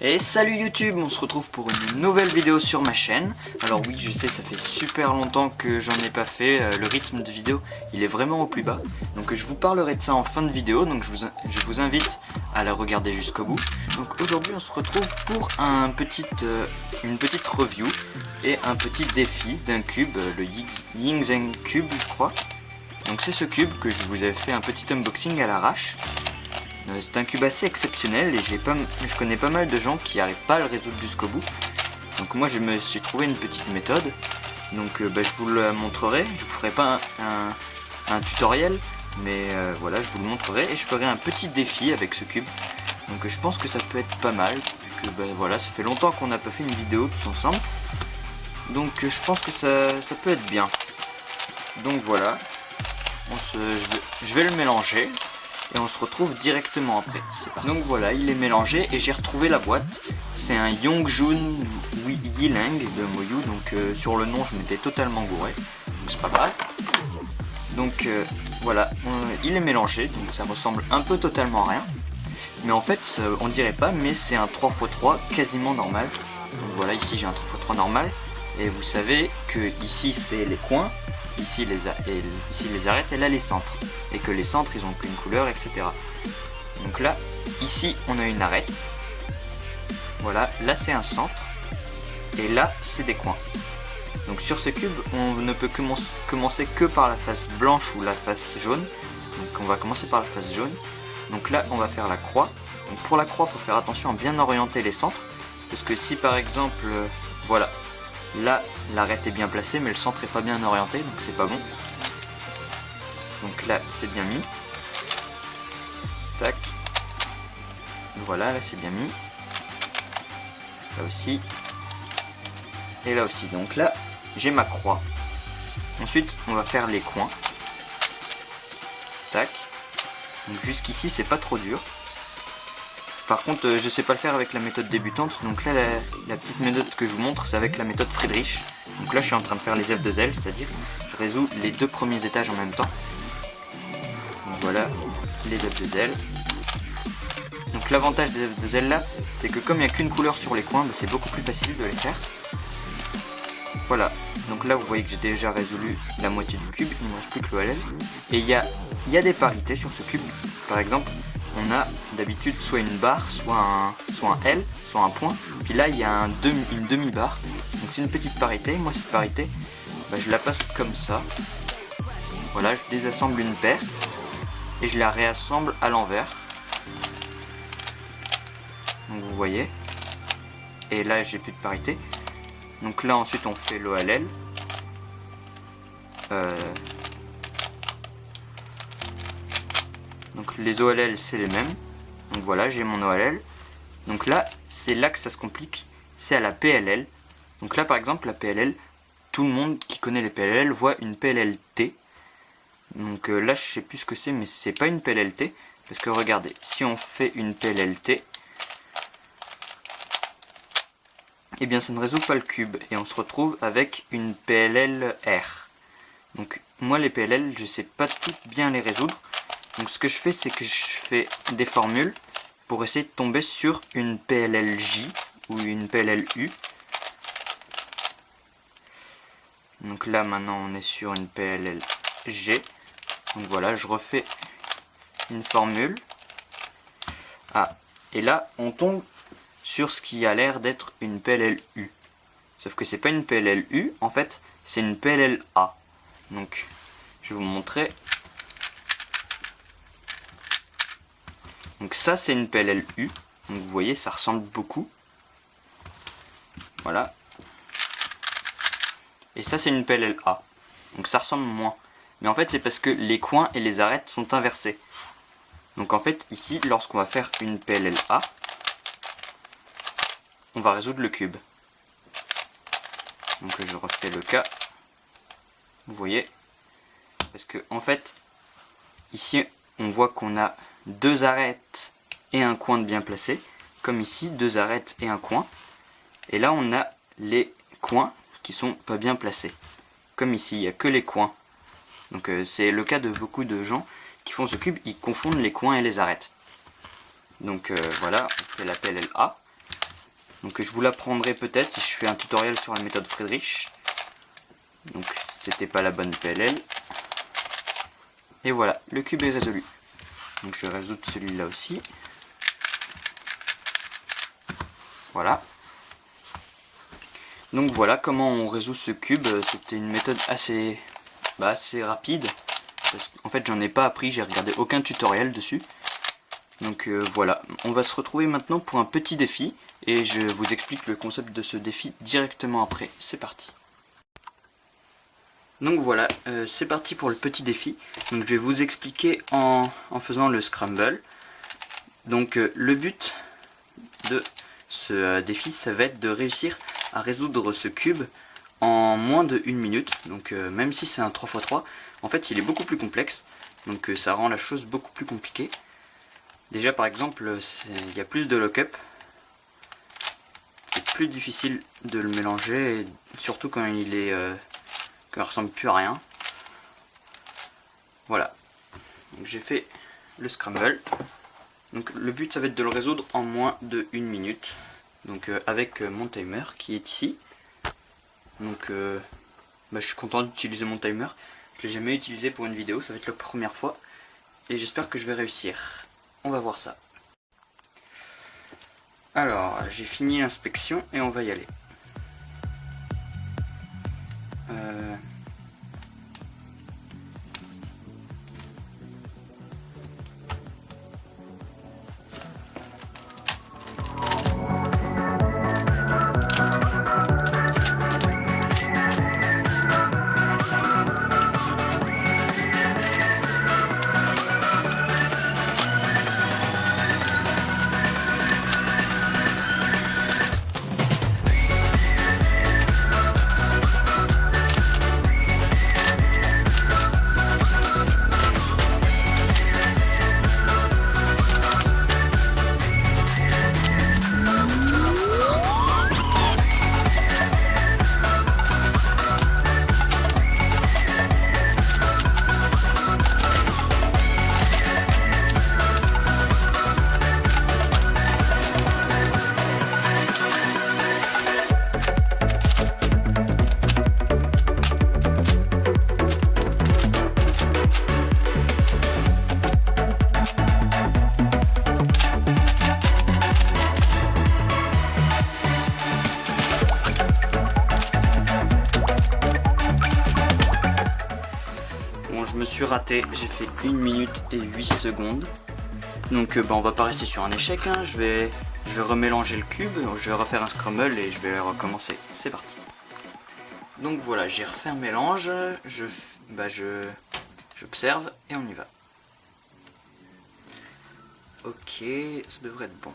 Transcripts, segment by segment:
Et salut YouTube, on se retrouve pour une nouvelle vidéo sur ma chaîne. Alors oui, je sais, ça fait super longtemps que j'en ai pas fait, le rythme de vidéo il est vraiment au plus bas. Donc je vous parlerai de ça en fin de vidéo, donc je vous invite à la regarder jusqu'au bout. Donc aujourd'hui on se retrouve pour une petite review et un petit défi d'un cube, le Yingzheng Cube je crois. Donc c'est ce cube que je vous ai fait un petit unboxing à l'arrache. C'est un cube assez exceptionnel et je connais pas mal de gens qui n'arrivent pas à le résoudre jusqu'au bout. Donc moi je me suis trouvé une petite méthode. Donc je vous la montrerai. Je ne ferai pas un tutoriel, mais voilà, je vous le montrerai et je ferai un petit défi avec ce cube. Donc je pense que ça peut être pas mal, vu que voilà, ça fait longtemps qu'on n'a pas fait une vidéo tous ensemble. Donc je pense que ça peut être bien. Donc voilà, je vais le mélanger. Et on se retrouve directement après. Donc voilà, il est mélangé et j'ai retrouvé la boîte. C'est un Yongjun Yiling de Moyu. Donc sur le nom je m'étais totalement gouré. Donc c'est pas grave. Donc voilà, il est mélangé. Donc ça ressemble un peu totalement à rien. Mais en fait on dirait pas, mais c'est un 3x3 quasiment normal. Donc voilà, ici j'ai un 3x3 normal. Et vous savez que ici c'est les coins. Ici les arêtes et là les centres, et que les centres ils ont qu'une couleur, etc. Donc là, ici on a une arête, voilà, là c'est un centre, et là c'est des coins. Donc sur ce cube on ne peut commencer que par la face blanche ou la face jaune. Donc on va commencer par la face jaune. Donc là on va faire la croix. Donc pour la croix il faut faire attention à bien orienter les centres, parce que si par exemple, voilà, là, l'arête est bien placée, mais le centre est pas bien orienté, donc c'est pas bon. Donc là, c'est bien mis. Tac. Voilà, là c'est bien mis. Là aussi. Et là aussi. Donc là, j'ai ma croix. Ensuite, on va faire les coins. Tac. Donc jusqu'ici, c'est pas trop dur. Par contre, je sais pas le faire avec la méthode débutante, donc là la petite méthode que je vous montre c'est avec la méthode Friedrich. Donc là je suis en train de faire les F2L, c'est-à-dire je résous les deux premiers étages en même temps. Donc voilà, les F2L. Donc l'avantage des F2L là, c'est que comme il n'y a qu'une couleur sur les coins, c'est beaucoup plus facile de les faire. Voilà, donc là vous voyez que j'ai déjà résolu la moitié du cube, il ne me reste plus que l'OLL. Et il y a des parités sur ce cube, par exemple. On a d'habitude soit une barre, soit un L, soit un point. Puis là il y a une demi-barre. Donc c'est une petite parité. Moi cette parité, je la passe comme ça. Voilà, je désassemble une paire. Et je la réassemble à l'envers. Donc vous voyez. Et là j'ai plus de parité. Donc là ensuite on fait l'OLL. Donc les OLL c'est les mêmes. Donc voilà, j'ai mon OLL. Donc là, c'est là que ça se complique. C'est à la PLL. Donc là par exemple, la PLL, tout le monde qui connaît les PLL voit une PLLT. Donc là je sais plus ce que c'est, mais c'est pas une PLLT. Parce que regardez, si on fait une PLLT, eh bien ça ne résout pas le cube. Et on se retrouve avec une PLLR. Donc moi les PLL, je sais pas toutes bien les résoudre. Donc ce que je fais, c'est que je fais des formules pour essayer de tomber sur une PLLJ ou une PLLU. Donc là maintenant on est sur une PLLG. Donc voilà, je refais une formule. Ah, et là on tombe sur ce qui a l'air d'être une PLLU. Sauf que c'est pas une PLLU, en fait c'est une PLLA. Donc je vais vous montrer. Donc ça c'est une PLLU, donc vous voyez ça ressemble beaucoup. Voilà. Et ça c'est une PLLA, donc ça ressemble moins. Mais en fait c'est parce que les coins et les arêtes sont inversés. Donc en fait ici lorsqu'on va faire une PLLA, on va résoudre le cube. Donc je refais le cas. Vous voyez. Parce que en fait ici on voit qu'on a deux arêtes et un coin de bien placé, comme ici, deux arêtes et un coin. Et là on a les coins qui sont pas bien placés, comme ici, il n'y a que les coins. Donc c'est le cas de beaucoup de gens qui font ce cube, ils confondent les coins et les arêtes. Donc voilà, on fait la PLLA. Donc je vous l'apprendrai peut-être si je fais un tutoriel sur la méthode Friedrich. Donc c'était pas la bonne PLL. Et voilà, le cube est résolu. Donc je vais résoudre celui-là aussi. Voilà. Donc voilà comment on résout ce cube. C'était une méthode assez rapide. En fait j'en ai pas appris, j'ai regardé aucun tutoriel dessus. Donc voilà, on va se retrouver maintenant pour un petit défi. Et je vous explique le concept de ce défi directement après. C'est parti. Donc voilà, c'est parti pour le petit défi. Donc je vais vous expliquer en faisant le scramble. Donc le but de ce défi, ça va être de réussir à résoudre ce cube en moins de 1 minute. Donc même si c'est un 3x3, en fait il est beaucoup plus complexe. Donc ça rend la chose beaucoup plus compliquée. Déjà par exemple, il y a plus de lock-up. C'est plus difficile de le mélanger, surtout quand il est... qui ne ressemble plus à rien. Voilà. Donc j'ai fait le scramble. Donc le but ça va être de le résoudre en moins de 1 minute. Donc avec mon timer qui est ici. Donc je suis content d'utiliser mon timer. Je l'ai jamais utilisé pour une vidéo, ça va être la première fois. Et j'espère que je vais réussir. On va voir ça. Alors j'ai fini l'inspection et on va y aller. Je me suis raté, j'ai fait 1 minute et 8 secondes. Donc on va pas rester sur un échec, hein. Je vais remélanger le cube, je vais refaire un scramble et je vais recommencer. C'est parti. Donc voilà, j'ai refait un mélange, j'observe et on y va. Ok, ça devrait être bon.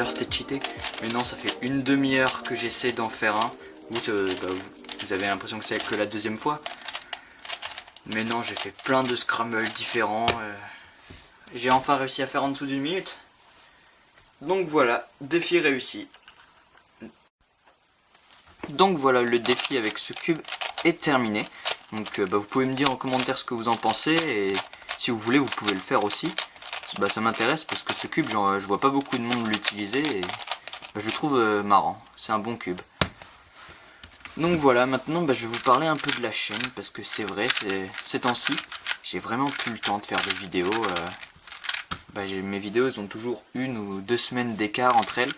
C'était cheaté, mais non, ça fait une demi-heure que j'essaie d'en faire un. Vous avez l'impression que c'est que la deuxième fois, mais non, j'ai fait plein de scrambles différents. J'ai enfin réussi à faire en dessous d'1 minute. Donc voilà, défi réussi. Donc voilà, le défi avec ce cube est terminé. Donc vous pouvez me dire en commentaire ce que vous en pensez, et si vous voulez vous pouvez le faire aussi. Ça m'intéresse parce que ce cube, je vois pas beaucoup de monde l'utiliser et je le trouve marrant. C'est un bon cube. Donc voilà, maintenant je vais vous parler un peu de la chaîne parce que c'est vrai, ces temps-ci, j'ai vraiment plus le temps de faire des vidéos. Mes vidéos elles ont toujours 1 ou 2 semaines d'écart entre elles.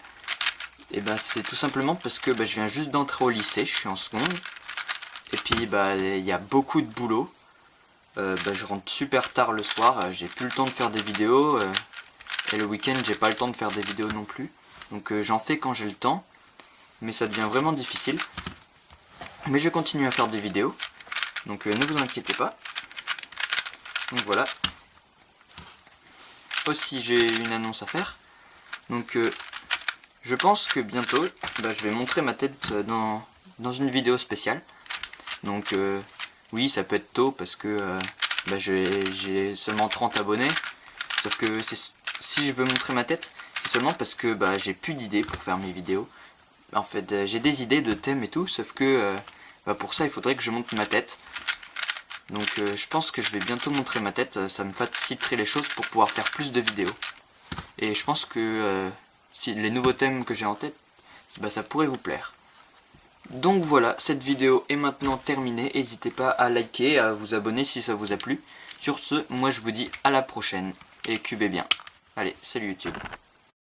Et c'est tout simplement parce que je viens juste d'entrer au lycée, je suis en seconde. Et puis il y a beaucoup de boulot. Je rentre super tard le soir, j'ai plus le temps de faire des vidéos. Et le week-end j'ai pas le temps de faire des vidéos non plus. Donc j'en fais quand j'ai le temps. Mais ça devient vraiment difficile. Mais je continue à faire des vidéos. Donc ne vous inquiétez pas. Donc voilà. Aussi j'ai une annonce à faire. Donc je pense que bientôt je vais montrer ma tête dans une vidéo spéciale. Donc oui, ça peut être tôt parce que j'ai seulement 30 abonnés. Sauf que si je veux montrer ma tête, c'est seulement parce que j'ai plus d'idées pour faire mes vidéos. En fait j'ai des idées de thèmes et tout, sauf que pour ça il faudrait que je montre ma tête. Donc je pense que je vais bientôt montrer ma tête, ça me faciliterait les choses pour pouvoir faire plus de vidéos. Et je pense que si les nouveaux thèmes que j'ai en tête, ça pourrait vous plaire. Donc voilà, cette vidéo est maintenant terminée, n'hésitez pas à liker, à vous abonner si ça vous a plu. Sur ce, moi je vous dis à la prochaine, et cubez bien. Allez, salut YouTube.